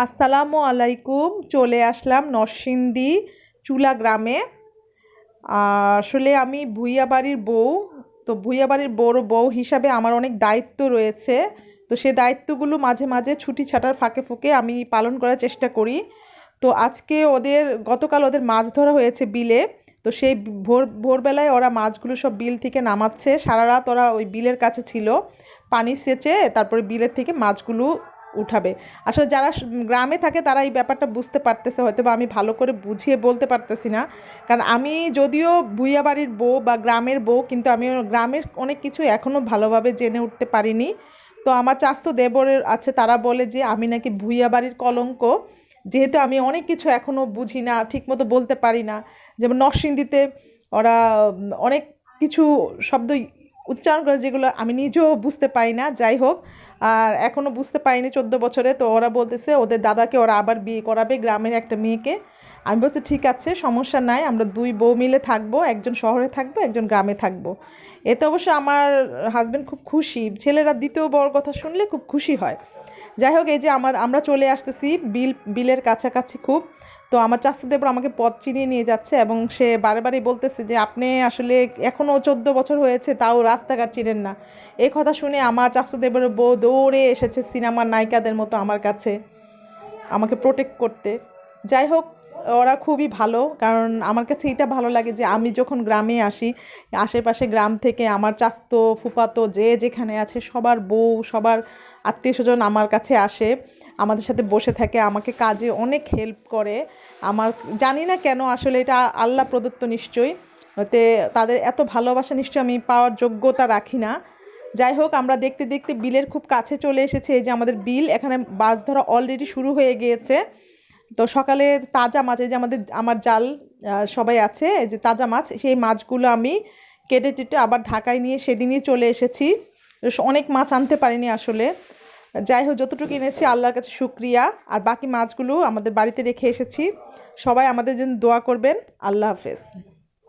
আসসালামু আলাইকুম। চলে আসলাম নরসিংদী চুলা গ্রামে। আসলে আমি ভূঁইয়া বাড়ির বউ। তো ভূঁইয়া বাড়ির বড় বউ হিসাবে আমার অনেক দায়িত্ব রয়েছে। তো সেই দায়িত্বগুলো মাঝে মাঝে ছুটি ছাটার ফাঁকে ফুঁকে আমি পালন করার চেষ্টা করি। তো আজকে গতকাল ওদের মাছ ধরা হয়েছে বিলে। তো সেই ভোরবেলায় ওরা মাছগুলো সব বিল থেকে নামাচ্ছে। সারা রাত ওরা ওই বিলের কাছে ছিল, পানি সেচে তারপরে বিলের থেকে মাছগুলো উঠাবে। আসলে যারা গ্রামে থাকে তারা এই ব্যাপারটা বুঝতে পারতেছে, হয়তো বা আমি ভালো করে বুঝিয়ে বলতে পারতেছি না। কারণ আমি যদিও ভূঁইয়া বাড়ির বউ বা গ্রামের বউ, কিন্তু আমি গ্রামের অনেক কিছু এখনও ভালোভাবে জেনে উঠতে পারিনি। তো আমার চাচাতো দেবরের আছে, তারা বলে যে আমি নাকি ভূঁইয়া বাড়ির কলঙ্ক, যেহেতু আমি অনেক কিছু এখনও বুঝি না, ঠিকমতো বলতে পারি না। যেমন নরসিংদীতে ওরা অনেক কিছু শব্দ উচ্চারণ করে যেগুলো আমি নিজেও বুঝতে পারি না। যাই হোক, আর এখনও বুঝতে পারিনি 14 বছরে। তো ওরা বলতেছে ওদের দাদাকে ওরা আবার বিয়ে করাবে, গ্রামের একটা মেয়েকে। আমি বলছি ঠিক আছে, সমস্যা নাই, আমরা দুই বউ মিলে থাকবো, একজন শহরে থাকবো, একজন গ্রামে থাকবো। এতে অবশ্য আমার হাজব্যান্ড খুব খুশি, ছেলেরা দ্বিতীয় বড় কথা শুনলে খুব খুশি হয়। যাই হোক, এই যে আমরা চলে আসতেছি বিলের কাছাকাছি খুব। তো আমার চাচাতো দেবর আমাকে পথ চিনিয়ে নিয়ে যাচ্ছে, এবং সে বারে বারেই বলতেছে যে আপনি আসলে এখনও 14 বছর হয়েছে তাও রাস্তাঘাট চিনেন না। এই কথা শুনে আমার চাচাতো দেবরের বউ দৌড়ে এসেছে সিনেমার নায়িকাদের মতো আমার কাছে আমাকে প্রোটেক্ট করতে। যাই হোক, ওরা খুবই ভালো, কারণ আমার কাছে এটা ভালো লাগে যে আমি যখন গ্রামে আসি, আশেপাশে গ্রাম থেকে আমার চাচতো ফুফাতো যে যেখানে আছে সবার বউ, সবার আত্মীয় স্বজন আমার কাছে আসে, আমাদের সাথে বসে থাকে, আমাকে কাজে অনেক হেল্প করে। আমার জানি না কেন, আসলে এটা আল্লাহ প্রদত্ত নিশ্চয়ই। হতে তাদের এত ভালোবাসা নিশ্চয়ই আমি পাওয়ার যোগ্যতা রাখি না। যাই হোক, আমরা দেখতে দেখতে বিলের খুব কাছে চলে এসেছি। এই যে আমাদের বিল, এখানে মাছ ধরা অলরেডি শুরু হয়ে গিয়েছে। তো সকালে তাজা মাছ, এই যে আমার জাল সবাই আছে, এই যে তাজা মাছ, সেই মাছগুলো আমি কেটে টেটে আবার ঢাকায় নিয়ে সেদিনই চলে এসেছি। অনেক মাছ আনতে পারিনি আসলে। যাই হোক, যতটুকু এনেছি আল্লাহর কাছে শুক্রিয়া। আর বাকি মাছগুলো আমাদের বাড়িতে রেখে এসেছি। সবাই আমাদের জন্য দোয়া করবেন। আল্লাহ হাফেজ।